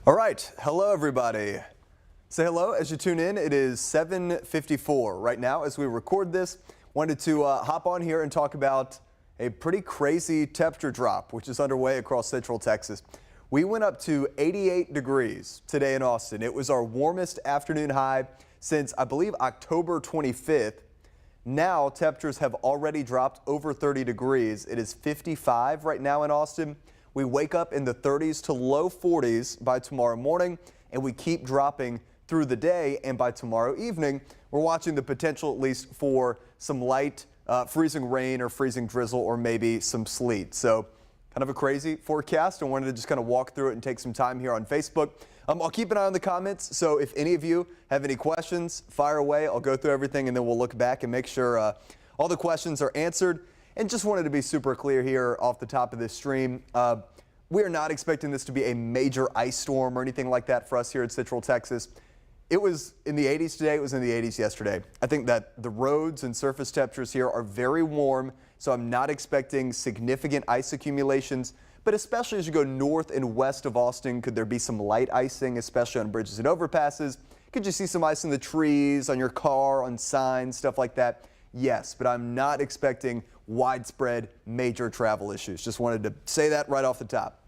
All right, hello everybody. Say hello as you tune in. It is 7:54 right now as we record this. Wanted to hop on here and talk about a pretty crazy temperature drop which is underway across central Texas. We went up to 88 degrees today in Austin. It was our warmest afternoon high since I believe October 25th. Now temperatures have already dropped over 30 degrees. It is 55 right now in Austin. We wake up in the 30s to low 40s by tomorrow morning, and we keep dropping through the day. And by tomorrow evening, we're watching the potential at least for some light freezing rain or freezing drizzle or maybe some sleet. So kind of a crazy forecast. I wanted to just kind of walk through it and take some time here on Facebook. I'll keep an eye on the comments. So if any of you have any questions, fire away. I'll go through everything and then we'll look back and make sure all the questions are answered. And just wanted to be super clear here off the top of this stream. We are not expecting this to be a major ice storm or anything like that for us here in Central Texas. It was in the 80s today. It was in the 80s yesterday. I think that the roads and surface temperatures here are very warm, so I'm not expecting significant ice accumulations. But especially as you go north and west of Austin, could there be some light icing, especially on bridges and overpasses? Could you see some ice in the trees, on your car, on signs, stuff like that? Yes, but I'm not expecting widespread major travel issues. Just wanted to say that right off the top.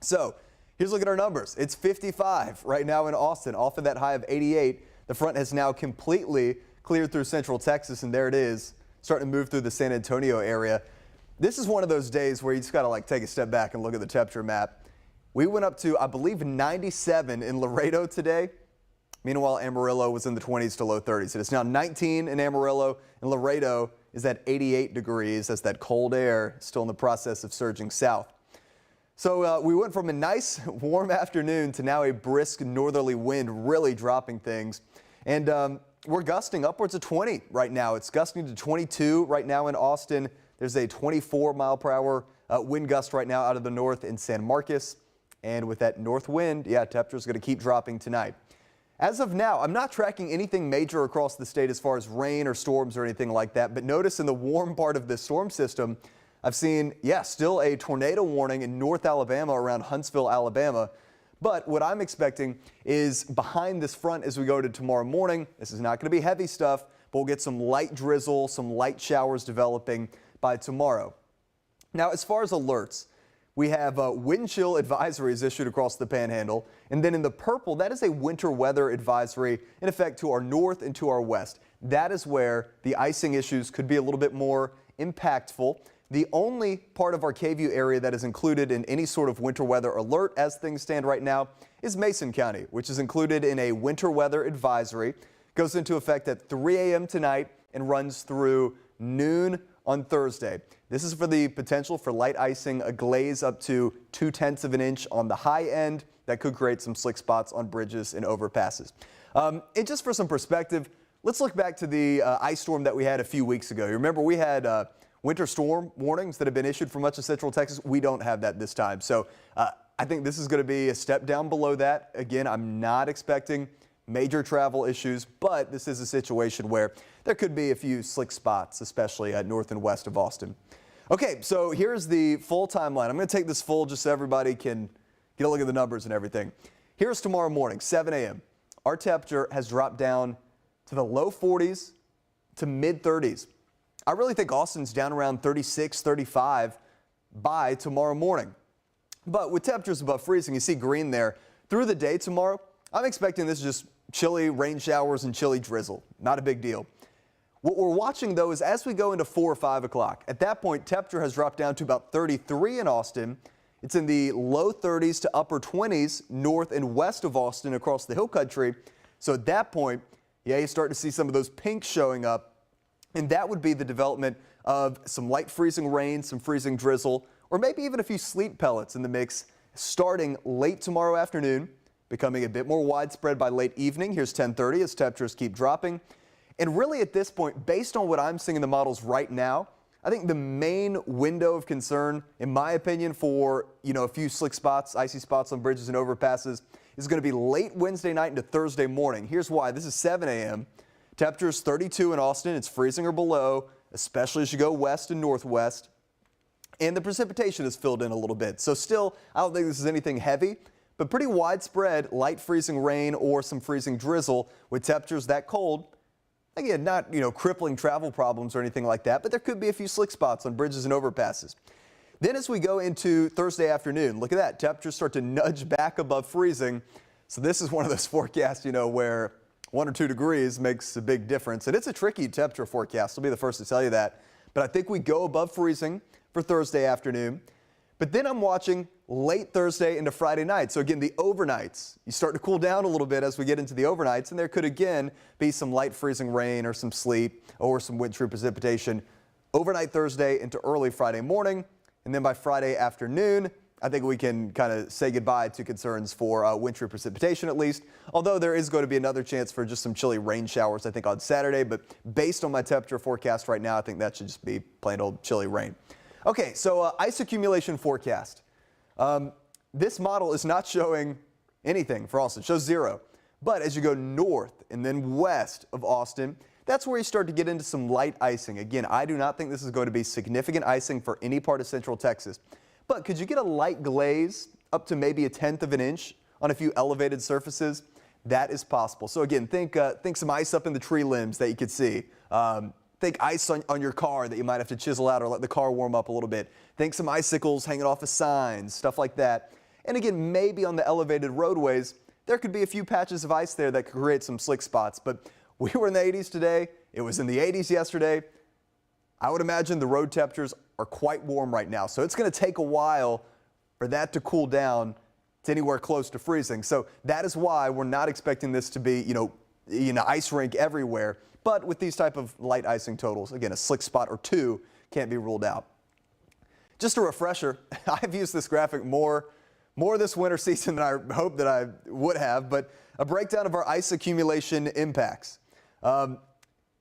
So here's a look at our numbers. It's 55 right now in Austin, off of that high of 88. The front has now completely cleared through central Texas, and there it is, starting to move through the San Antonio area. This is one of those days where you just got to like take a step back and look at the temperature map. We went up to, I believe, 97 in Laredo today. Meanwhile, Amarillo was in the 20s to low 30s. It's now 19 in Amarillo, and Laredo is at 88 degrees as that cold air is still in the process of surging south. So we went from a nice warm afternoon to now a brisk northerly wind really dropping things. And we're gusting upwards of 20 right now. It's gusting to 22 right now in Austin. There's a 24 mile per hour wind gust right now out of the north in San Marcos. And with that north wind, yeah, temperature's going to keep dropping tonight. As of now, I'm not tracking anything major across the state as far as rain or storms or anything like that. But notice in the warm part of this storm system, I've seen, yeah, still a tornado warning in North Alabama around Huntsville, Alabama. But what I'm expecting is behind this front as we go to tomorrow morning. This is not going to be heavy stuff, but we'll get some light drizzle, some light showers developing by tomorrow. Now, as far as alerts, we have wind chill advisories issued across the panhandle. And then in the purple, that is a winter weather advisory in effect to our north and to our west. That is where the icing issues could be a little bit more impactful. The only part of our K-View area that is included in any sort of winter weather alert as things stand right now is Mason County, which is included in a winter weather advisory. Goes into effect at 3 a.m. tonight and runs through noon on Thursday. This is for the potential for light icing, a glaze up to 0.2 of an inch on the high end that could create some slick spots on bridges and overpasses. And just for some perspective, let's look back to the ice storm that we had a few weeks ago. You remember we had winter storm warnings that have been issued for much of central Texas. We don't have that this time. So I think this is going to be a step down below that. Again, I'm not expecting major travel issues, but this is a situation where there could be a few slick spots, especially at north and west of Austin. Okay, so here's the full timeline. I'm going to take this full just so everybody can get a look at the numbers and everything. Here's tomorrow morning, 7 a.m. Our temperature has dropped down to the low 40s to mid 30s. I really think Austin's down around 36, 35 by tomorrow morning. But with temperatures above freezing, you see green there. Through the day tomorrow, I'm expecting this just chilly rain showers and chilly drizzle. Not a big deal. What we're watching, though, is as we go into 4 or 5 o'clock. At that point, temperature has dropped down to about 33 in Austin. It's in the low 30s to upper 20s north and west of Austin across the hill country. So at that point, yeah, you start to see some of those pinks showing up. And that would be the development of some light freezing rain, some freezing drizzle, or maybe even a few sleet pellets in the mix starting late tomorrow afternoon, becoming a bit more widespread by late evening. Here's 10:30 as temperatures keep dropping. And really at this point, based on what I'm seeing in the models right now, I think the main window of concern, in my opinion, for a few slick spots, icy spots on bridges and overpasses is going to be late Wednesday night into Thursday morning. Here's why. This is 7 a.m. Temperature is 32 in Austin. It's freezing or below, especially as you go west and northwest. And the precipitation is filled in a little bit. So still, I don't think this is anything heavy, but pretty widespread light freezing rain or some freezing drizzle with temperatures that cold. Again, not, crippling travel problems or anything like that, but there could be a few slick spots on bridges and overpasses. Then as we go into Thursday afternoon, look at that. Temperatures start to nudge back above freezing. So this is one of those forecasts, where 1 or 2 degrees makes a big difference. And it's a tricky temperature forecast. I'll be the first to tell you that. But I think we go above freezing for Thursday afternoon. But then I'm watching late Thursday into Friday night. So again, the overnights, you start to cool down a little bit as we get into the overnights. And there could again be some light freezing rain or some sleet or some wintry precipitation overnight Thursday into early Friday morning. And then by Friday afternoon, I think we can kind of say goodbye to concerns for wintry precipitation at least, although there is going to be another chance for just some chilly rain showers, I think, on Saturday. But based on my temperature forecast right now, I think that should just be plain old chilly rain. Okay, so ice accumulation forecast. This model is not showing anything for Austin. It shows 0. But as you go north and then west of Austin, that's where you start to get into some light icing. Again, I do not think this is going to be significant icing for any part of central Texas. But could you get a light glaze up to maybe 1/10 of an inch on a few elevated surfaces? That is possible. So again, think some ice up in the tree limbs that you could see. Think ice on your car that you might have to chisel out or let the car warm up a little bit. Think some icicles hanging off of signs, stuff like that. And again, maybe on the elevated roadways, there could be a few patches of ice there that could create some slick spots. But we were in the 80s today. It was in the 80s yesterday. I would imagine the road temperatures are quite warm right now. So it's going to take a while for that to cool down to anywhere close to freezing. So that is why we're not expecting this to be, ice rink everywhere. But with these type of light icing totals, again, a slick spot or 2 can't be ruled out. Just a refresher, I've used this graphic more this winter season than I hoped that I would have, but a breakdown of our ice accumulation impacts.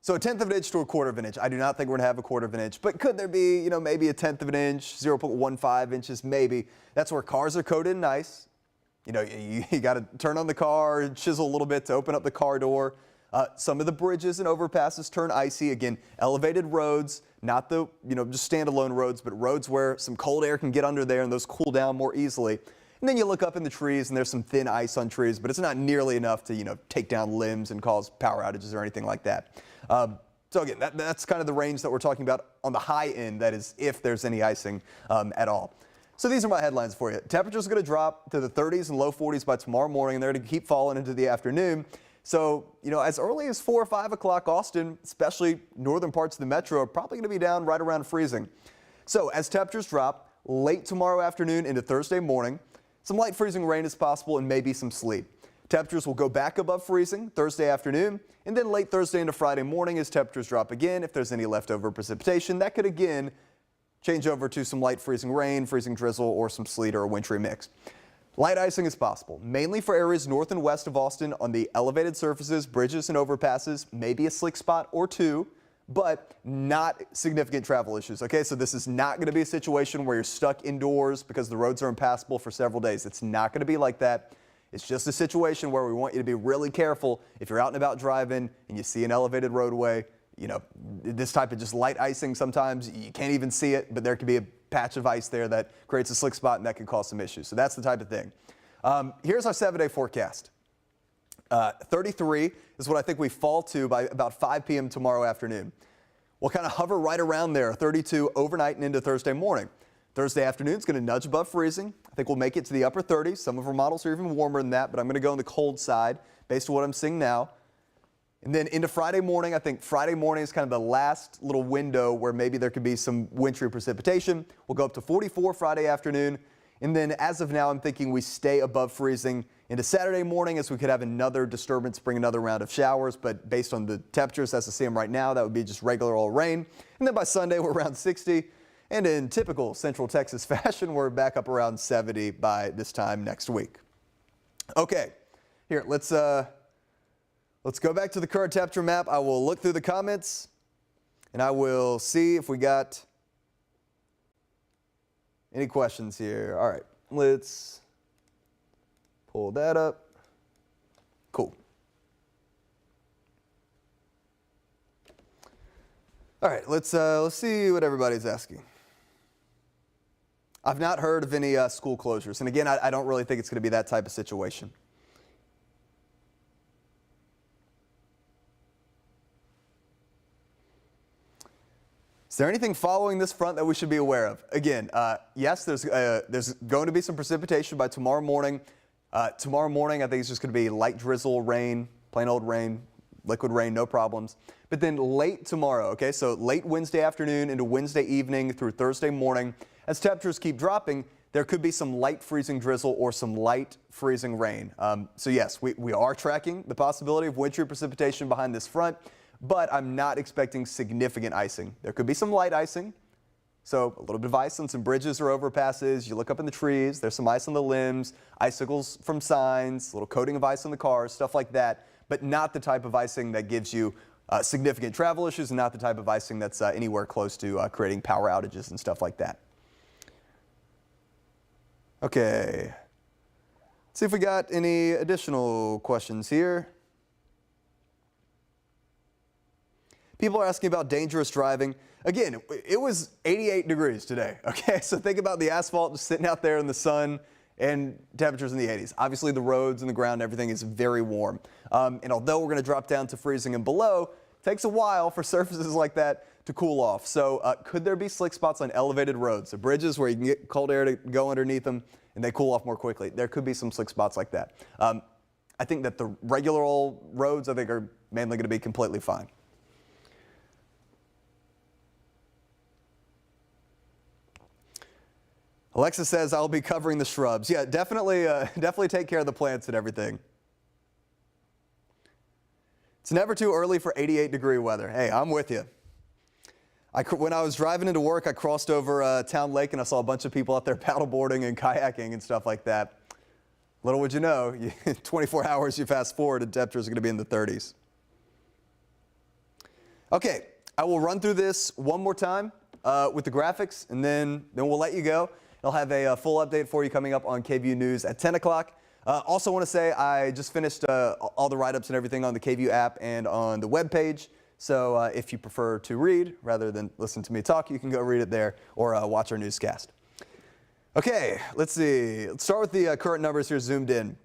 So 1/10 of an inch to 1/4 of an inch. I do not think we're going to have 1/4 of an inch, but could there be, maybe 1/10 of an inch, 0.15 inches, maybe. That's where cars are coated in ice. You got to turn on the car, chisel a little bit to open up the car door. Some of the bridges and overpasses turn icy. Again, elevated roads, not the, just standalone roads, but roads where some cold air can get under there and those cool down more easily. And then you look up in the trees and there's some thin ice on trees, but it's not nearly enough to, take down limbs and cause power outages or anything like that. So again, that's kind of the range that we're talking about on the high end, that is if there's any icing at all. So these are my headlines for you. Temperatures are going to drop to the 30s and low 40s by tomorrow morning, and they're going to keep falling into the afternoon. So, as early as 4 or 5 o'clock, Austin, especially northern parts of the metro, are probably going to be down right around freezing. So as temperatures drop late tomorrow afternoon into Thursday morning, some light freezing rain is possible and maybe some sleet. Temperatures will go back above freezing Thursday afternoon, and then late Thursday into Friday morning as temperatures drop again. If there's any leftover precipitation, that could again change over to some light freezing rain, freezing drizzle, or some sleet or a wintry mix. Light icing is possible, mainly for areas north and west of Austin on the elevated surfaces, bridges and overpasses, maybe a slick spot or 2, but not significant travel issues. Okay, so this is not going to be a situation where you're stuck indoors because the roads are impassable for several days. It's not going to be like that. It's just a situation where we want you to be really careful if you're out and about driving and you see an elevated roadway. This type of just light icing, sometimes you can't even see it, but there could be a patch of ice there that creates a slick spot and that can cause some issues. So that's the type of thing. Here's our 7-day forecast. 33 is what I think we fall to by about 5 p.m. tomorrow afternoon. We'll kind of hover right around there, 32 overnight and into Thursday morning. Thursday afternoon is going to nudge above freezing. I think we'll make it to the upper 30s. Some of our models are even warmer than that, but I'm going to go on the cold side based on what I'm seeing now. And then into Friday morning, I think Friday morning is kind of the last little window where maybe there could be some wintry precipitation. We'll go up to 44 Friday afternoon. And then as of now, I'm thinking we stay above freezing into Saturday morning, as we could have another disturbance, bring another round of showers. But based on the temperatures as I see them right now, that would be just regular old rain. And then by Sunday, we're around 60. And in typical Central Texas fashion, we're back up around 70 by this time next week. Okay, here, let's go back to the current temperature map. I will look through the comments and I will see if we got any questions here. All right, let's pull that up. Cool. All right, let's see what everybody's asking. I've not heard of any school closures. And again, I don't really think it's going to be that type of situation. Is there anything following this front that we should be aware of? Again, yes, there's going to be some precipitation by tomorrow morning. Tomorrow morning, I think it's just going to be light drizzle, rain, plain old rain, liquid rain, no problems. But then late tomorrow, okay, so late Wednesday afternoon into Wednesday evening through Thursday morning, as temperatures keep dropping, there could be some light freezing drizzle or some light freezing rain. So yes, we are tracking the possibility of wintry precipitation behind this front, but I'm not expecting significant icing. There could be some light icing. So a little bit of ice on some bridges or overpasses. You look up in the trees, there's some ice on the limbs, icicles from signs, a little coating of ice on the cars, stuff like that, but not the type of icing that gives you significant travel issues and not the type of icing that's anywhere close to creating power outages and stuff like that. Okay, let's see if we got any additional questions here. People are asking about dangerous driving. Again, it was 88 degrees today, okay? So think about the asphalt just sitting out there in the sun and temperatures in the 80s. Obviously, the roads and the ground, everything is very warm. And although we're going to drop down to freezing and below, it takes a while for surfaces like that to cool off. So could there be slick spots on elevated roads, the bridges where you can get cold air to go underneath them and they cool off more quickly? There could be some slick spots like that. I think that the regular old roads, I think, are mainly going to be completely fine. Alexa says, I'll be covering the shrubs. Yeah, definitely take care of the plants and everything. It's never too early for 88-degree weather. Hey, I'm with you. When I was driving into work, I crossed over Town Lake and I saw a bunch of people out there paddleboarding and kayaking and stuff like that. Little would you know, 24 hours you fast forward and temperatures are going to be in the 30s. Okay, I will run through this one more time with the graphics and then we'll let you go. I'll have a full update for you coming up on KVUE News at 10 o'clock. Also want to say I just finished all the write-ups and everything on the KVUE app and on the webpage. So if you prefer to read rather than listen to me talk, you can go read it there or watch our newscast. Okay, let's see. Let's start with the current numbers here zoomed in.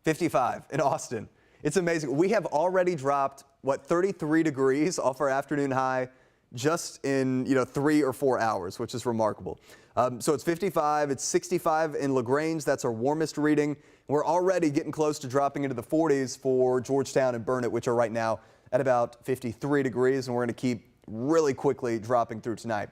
55 in Austin. It's amazing. We have already dropped, 33 degrees off our afternoon high just in 3 or 4 hours, which is remarkable. So it's 55, it's 65 in LaGrange, that's our warmest reading. We're already getting close to dropping into the 40s for Georgetown and Burnett, which are right now at about 53 degrees, and we're going to keep really quickly dropping through tonight.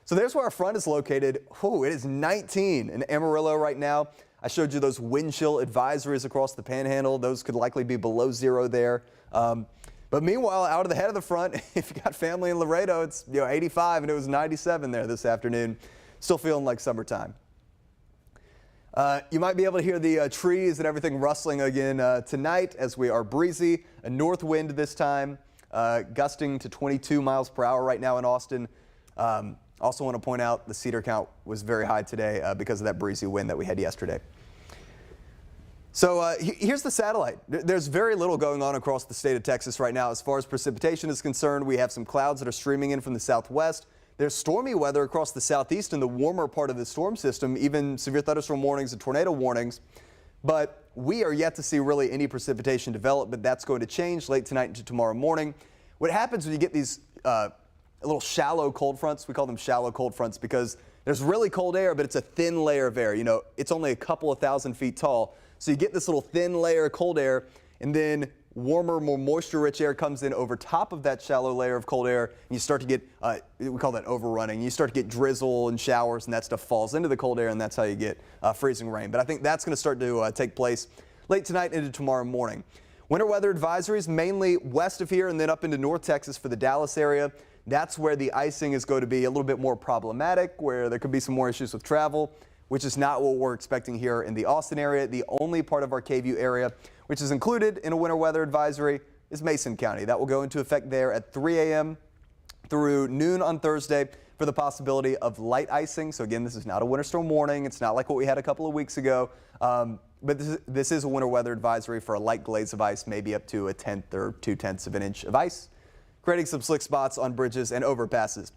So there's where our front is located. It is 19 in Amarillo right now. I showed you those wind chill advisories across the Panhandle. Those could likely be below zero there. But meanwhile, out of the head of the front, if you got family in Laredo, it's 85 and it was 97 there this afternoon. Still feeling like summertime. You might be able to hear the trees and everything rustling again tonight as we are breezy. A north wind this time, gusting to 22 miles per hour right now in Austin. Also want to point out the cedar count was very high today because of that breezy wind that we had yesterday. So here's the satellite. There's very little going on across the state of Texas right now as far as precipitation is concerned. We have some clouds that are streaming in from the southwest. There's stormy weather across the southeast in the warmer part of the storm system, even severe thunderstorm warnings and tornado warnings. But we are yet to see really any precipitation develop, but that's going to change late tonight into tomorrow morning. What happens when you get these little shallow cold fronts, we call them shallow cold fronts because there's really cold air, but it's a thin layer of air. It's only a couple of thousand feet tall. So you get this little thin layer of cold air, and then warmer, more moisture-rich air comes in over top of that shallow layer of cold air, and you start to get, we call that overrunning. You start to get drizzle and showers, and that stuff falls into the cold air, and that's how you get freezing rain. But I think that's going to start to take place late tonight into tomorrow morning. Winter weather advisories mainly west of here and then up into North Texas for the Dallas area. That's where the icing is going to be a little bit more problematic, where there could be some more issues with travel, which is not what we're expecting here in the Austin area. The only part of our KVUE area which is included in a winter weather advisory is Mason County. That will go into effect there at 3 a.m. through noon on Thursday for the possibility of light icing. So again, this is not a winter storm warning. It's not like what we had a couple of weeks ago. But this is a winter weather advisory for a light glaze of ice, maybe up to 1/10 or 2/10 of an inch of ice, creating some slick spots on bridges and overpasses.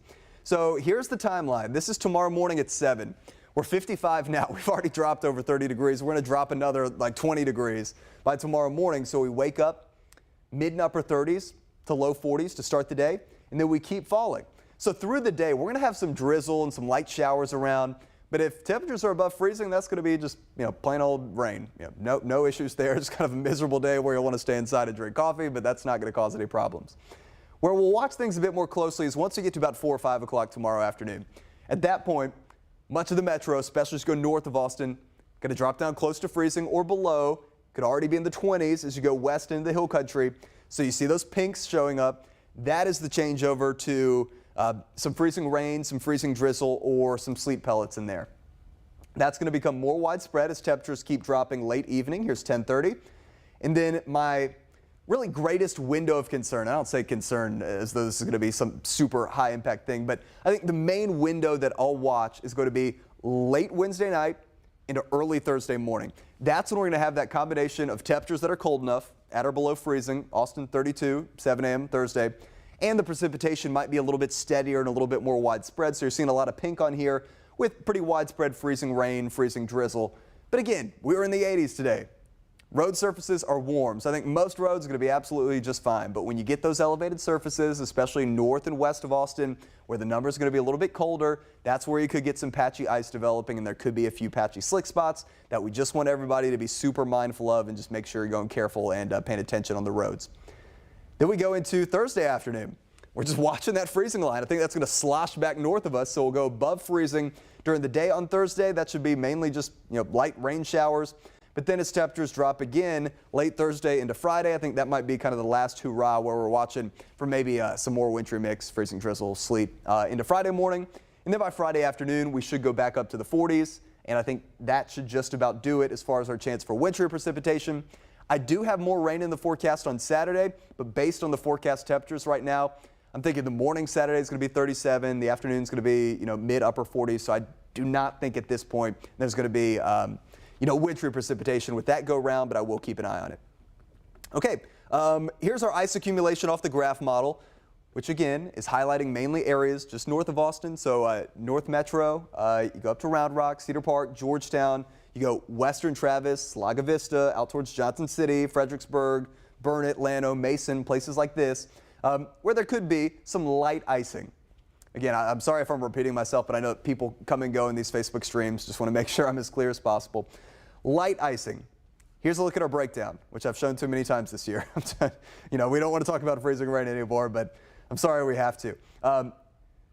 So here's the timeline. This is tomorrow morning at 7. We're 55 now. We've already dropped over 30 degrees. We're going to drop another like 20 degrees by tomorrow morning. So we wake up mid and upper 30s to low 40s to start the day, and then we keep falling. So through the day, we're going to have some drizzle and some light showers around. But if temperatures are above freezing, that's going to be just, plain old rain. No issues there. It's kind of a miserable day where you'll want to stay inside and drink coffee, but that's not going to cause any problems. Where we'll watch things a bit more closely is once we get to about 4 or 5 o'clock tomorrow afternoon. At that point, much of the metro, especially as you go north of Austin, going to drop down close to freezing or below. Could already be in the 20s as you go west into the hill country. So you see those pinks showing up. That is the changeover to some freezing rain, some freezing drizzle, or some sleet pellets in there. That's going to become more widespread as temperatures keep dropping late evening. Here's 10:30. And then my really greatest window of concern, I don't say concern as though this is going to be some super high impact thing, but I think the main window that I'll watch is going to be late Wednesday night into early Thursday morning. That's when we're going to have that combination of temperatures that are cold enough, at or below freezing, Austin 32, 7 a.m. Thursday, and the precipitation might be a little bit steadier and a little bit more widespread. So you're seeing a lot of pink on here with pretty widespread freezing rain, freezing drizzle. But again, we were in the 80s today. Road surfaces are warm, so I think most roads are going to be absolutely just fine. But when you get those elevated surfaces, especially north and west of Austin, where the numbers are going to be a little bit colder, that's where you could get some patchy ice developing, and there could be a few patchy slick spots that we just want everybody to be super mindful of and just make sure you're going careful and paying attention on the roads. Then we go into Thursday afternoon. We're just watching that freezing line. I think that's going to slosh back north of us, so we'll go above freezing during the day on Thursday. That should be mainly just light rain showers. But then as temperatures drop again late Thursday into Friday, I think that might be kind of the last hurrah where we're watching for maybe some more wintry mix, freezing drizzle, sleet into Friday morning. And then by Friday afternoon, we should go back up to the 40s. And I think that should just about do it as far as our chance for wintry precipitation. I do have more rain in the forecast on Saturday, but based on the forecast temperatures right now, I'm thinking the morning Saturday is going to be 37. The afternoon is going to be, mid upper 40s. So I do not think at this point there's going to be wintry precipitation with that go round, but I will keep an eye on it. Okay, here's our ice accumulation off the graph model, which again is highlighting mainly areas just north of Austin. So North Metro, you go up to Round Rock, Cedar Park, Georgetown, you go western Travis, Laga Vista, out towards Johnson City, Fredericksburg, Burnett, Llano, Mason, places like this, where there could be some light icing. Again, I'm sorry if I'm repeating myself, but I know that people come and go in these Facebook streams. Just want to make sure I'm as clear as possible. Light icing. Here's a look at our breakdown, which I've shown too many times this year. We don't want to talk about freezing rain anymore, but I'm sorry we have to.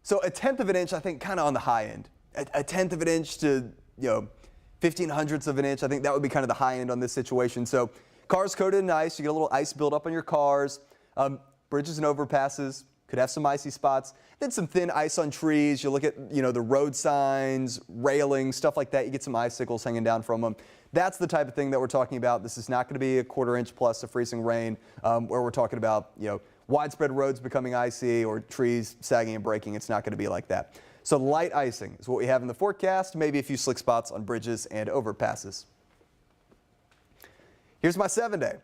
So 1/10 of an inch, I think, kind of on the high end. A 1/10 of an inch to 15/100ths of an inch. I think that would be kind of the high end on this situation. So cars coated in ice, you get a little ice buildup on your cars. Bridges and overpasses could have some icy spots. Then some thin ice on trees. You look at, the road signs, railings, stuff like that. You get some icicles hanging down from them. That's the type of thing that we're talking about. This is not going to be a 1/4 inch plus of freezing rain, where we're talking about, widespread roads becoming icy or trees sagging and breaking. It's not going to be like that. So light icing is what we have in the forecast. Maybe a few slick spots on bridges and overpasses. Here's my 7-day.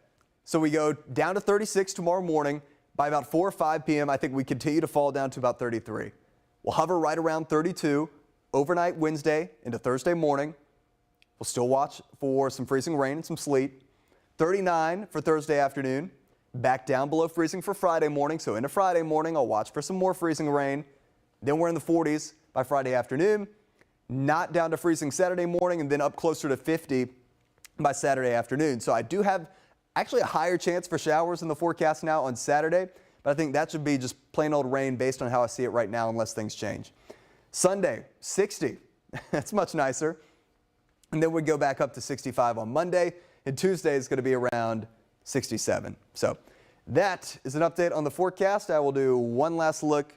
So we go down to 36 tomorrow morning. By about 4 or 5 p.m., I think we continue to fall down to about 33. We'll hover right around 32 overnight Wednesday into Thursday morning. We'll still watch for some freezing rain and some sleet. 39 for Thursday afternoon. Back down below freezing for Friday morning. So into Friday morning, I'll watch for some more freezing rain. Then we're in the 40s by Friday afternoon. Not down to freezing Saturday morning, and then up closer to 50 by Saturday afternoon. So I do have actually a higher chance for showers in the forecast now on Saturday, but I think that should be just plain old rain based on how I see it right now unless things change. Sunday, 60. That's much nicer. And then we go back up to 65 on Monday, and Tuesday is going to be around 67. So that is an update on the forecast. I will do one last look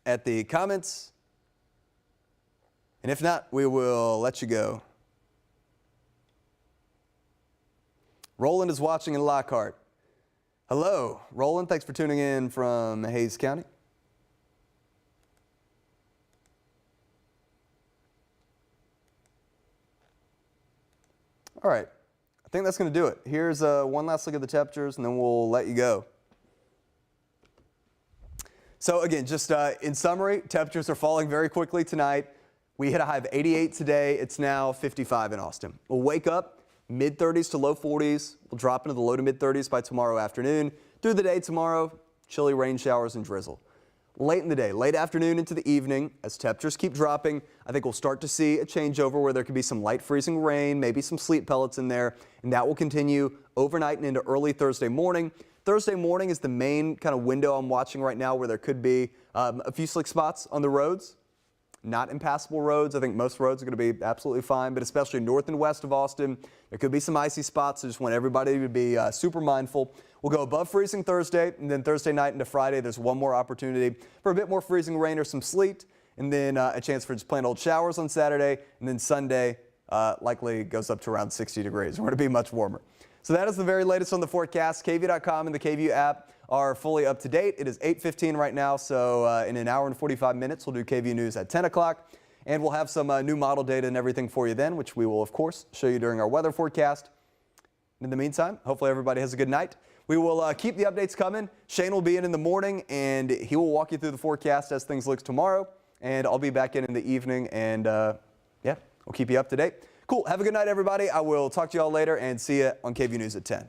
at the comments, and if not, we will let you go. Roland is watching in Lockhart. Hello, Roland. Thanks for tuning in from Hayes County. All right, I think that's going to do it. Here's one last look at the temperatures, and then we'll let you go. So again, just in summary, temperatures are falling very quickly tonight. We hit a high of 88 today. It's now 55 in Austin. We'll wake up mid-30s to low 40s. We'll drop into the low to mid-30s by tomorrow afternoon. Through the day tomorrow, chilly rain showers and drizzle. Late in the day, late afternoon into the evening, as temperatures keep dropping, I think we'll start to see a changeover where there could be some light freezing rain, maybe some sleet pellets in there, and that will continue overnight and into early Thursday morning. Thursday morning is the main kind of window I'm watching right now where there could be a few slick spots on the roads. Not impassable roads. I think most roads are going to be absolutely fine, but especially north and west of Austin, there could be some icy spots. I just want everybody to be super mindful. We'll go above freezing Thursday, and then Thursday night into Friday, there's one more opportunity for a bit more freezing rain or some sleet, and then a chance for just plain old showers on Saturday, and then Sunday likely goes up to around 60 degrees. We're going to be much warmer. So that is the very latest on the forecast. KVUE.com and the KVUE app are fully up to date. It is 8:15 right now, so in an hour and 45 minutes, we'll do KVUE News at 10 o'clock, and we'll have some new model data and everything for you then, which we will, of course, show you during our weather forecast. In the meantime, hopefully everybody has a good night. We will keep the updates coming. Shane will be in the morning, and he will walk you through the forecast as things look tomorrow, and I'll be back in the evening, and yeah, we'll keep you up to date. Cool. Have a good night, everybody. I will talk to you all later and see you on KVUE News at 10.